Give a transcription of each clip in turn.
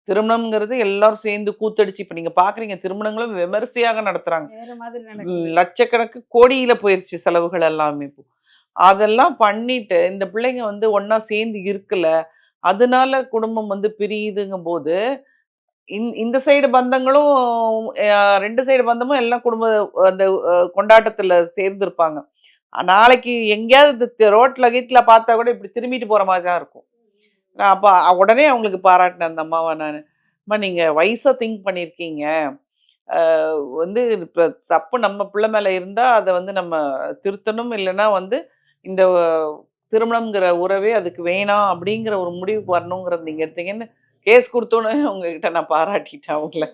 திருமணம்ங்கிறது எல்லாரும் சேர்ந்து கூத்தடிச்சு இப்ப நீங்க பார்க்குறீங்க திருமணங்களும் விமரிசையாக நடத்துறாங்க. வேற மாதிரி நடக்குது. லட்சக்கணக்கு கோடியில போயிருச்சு செலவுகள் எல்லாமே இப்போ. அதெல்லாம் பண்ணிட்டு இந்த பிள்ளைங்க வந்து ஒண்ணா சேர்ந்து இருக்கல. அதனால குடும்பம் வந்து பிரியுதுங்கும்போது, இந்த சைடு பந்தங்களும் 2 சைடு பந்தமும் எல்லாம் குடும்ப அந்த கொண்டாட்டத்துல சேர்ந்திருப்பாங்க. நாளைக்கு எங்கேயாவது ரோட்ல கீட்ல பார்த்தா கூட இப்படி திரும்பிட்டு போற மாரி தான் இருக்கும். நான் அப்ப உடனே அவங்களுக்கு பாராட்டினேன் அந்த அம்மாவ நானு. அம்மா நீங்க வயசா திங்க் பண்ணியிருக்கீங்க. அ வந்து இப்ப தப்பு நம்ம பிள்ளை மேல இருந்தா, அத வந்து நம்ம திருத்தணும். இல்லன்னா வந்து இந்த திருமணம்ங்கிற உறவே அதுக்கு வேணாம் அப்படிங்கிற ஒரு முடிவுக்கு வரணுங்கிறத நீங்க எடுத்தீங்கன்னு கேஸ் குடுத்தோனே உங்ககிட்ட நான் பாராட்டிட்டேன் அவங்கள.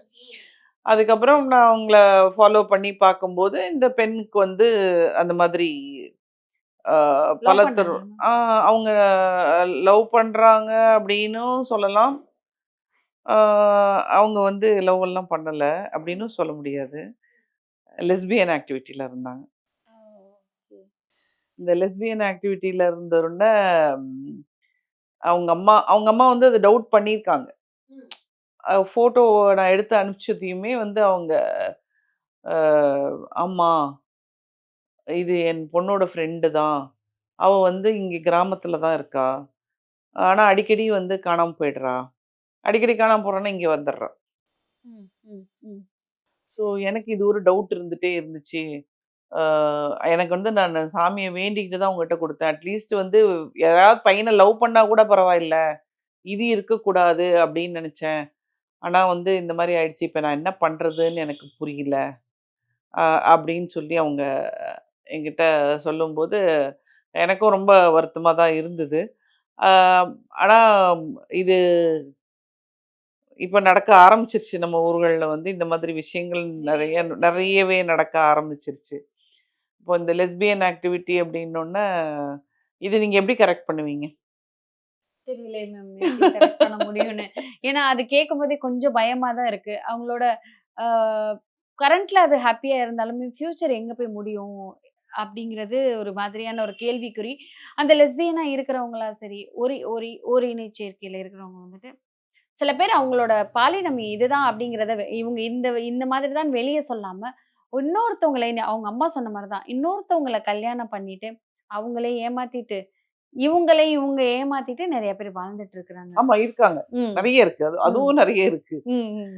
அதுக்கப்புறம் நான் அவங்கள ஃபாலோ பண்ணி பார்க்கும்போது, இந்த பெண்ணுக்கு வந்து அந்த மாதிரி அ லவ் பல பண்ணாங்க. ஆ அவங்க லவ் பண்றாங்க அப்படின்னும் சொல்லலாம். ஆ அவங்க வந்து லவ் எல்லாம் பண்ணல அப்படின்னும் சொல்ல முடியாது. லெஸ்பியன் ஆக்டிவிட்டில இருந்தாங்க. ஓ! ஓகே. இந்த லெஸ்பியன் ஆக்டிவிட்டில இருந்தோனே, அவங்க அம்மா வந்து அத டவுட் பண்ணியிருக்காங்க. ம். ஃபோட்டோ நான் எடுத்து அனுப்பிச்சதையுமே வந்து அவங்க, அ ஆமா, இது என் பொண்ணோட ஃப்ரெண்டு தான். அவ வந்து இங்க கிராமத்துல தான் இருக்கா. ஆனா அடிக்கடி வந்து காணாம போயிடுறா. அடிக்கடி காணாம போறான்னா இங்க வந்துடுறா. ம், ம், ம். ஸோ எனக்கு இது ஒரு டவுட் இருந்துட்டே இருந்துச்சு. ஆ எனக்கு வந்து நானு சாமிய வேண்டிக்கிட்டு தான் உங்ககிட்ட குடுத்தேன். அட்லீஸ்ட் வந்து யாராவது பையன லவ் பண்ணா கூட பரவாயில்ல. இது இருக்கக்கூடாது அப்படின்னு நெனச்சேன். ஆனா வந்து இந்த மாரி ஆயிடுச்சு. இப்ப நான் என்ன பண்றதுன்னு எனக்கு புரியல. அ அப்படின்னு சொல்லி அவங்க என்கிட்ட சொல்லும்போது, எனக்கும் ரொம்ப வருத்தமா தான் இருந்தது. ஆ ஆனா இது இப்ப நடக்க ஆரம்பிச்சிருச்சு நம்ம ஊர்கள்ல வந்து இந்த மாதிரி விஷயங்கள் நெறையவே நடக்க ஆரம்பிச்சிருச்சு. இப்போ இந்த லெஸ்பியன் ஆக்டிவிட்டி அப்படின்னோன, இத நீங்க எப்படி கரெக்ட் பண்ணுவீங்க? தெரியலையே மேம் எப்படி கரெக்ட் பண்ண முடியும்னு. ஏன்னா அது கேட்கும்போதே கொஞ்சம் பயமா தான் இருக்கு. அவங்களோட அ கரண்ட்ல அது ஹேப்பியா இருந்தாலுமே, ஃபியூச்சர் எங்க போய் முடியும்? அப்படிங்கிறது ஒரு மாதிரியான ஒரு கேள்விக்குறி. அந்த லெஸ்பியனா இருக்கிறவங்களா சரி, ஓரின சேர்க்கையில இருக்கிறவங்க வந்துட்டு, சில பேர் அவங்களோட பாலினம் இதுதான் அப்படிங்கிறத இவங்க இந்த இந்த மாதிரி தான் வெளிய சொல்லாம, இன்னொருத்தவங்கள அவங்க அம்மா சொன்ன மாரி தான். இன்னொருத்தவங்கள கல்யாணம் பண்ணிட்டு, அவங்களே ஏமாத்திட்டு, இவங்க ஏமாத்திட்டு நெறைய பேர் வாழ்ந்துட்டு இருக்கிறாங்க. ஆமா இருக்காங்க. ம். நெறைய இருக்கு. ம். அதுவும் நெறைய இருக்கு. ம். ம்.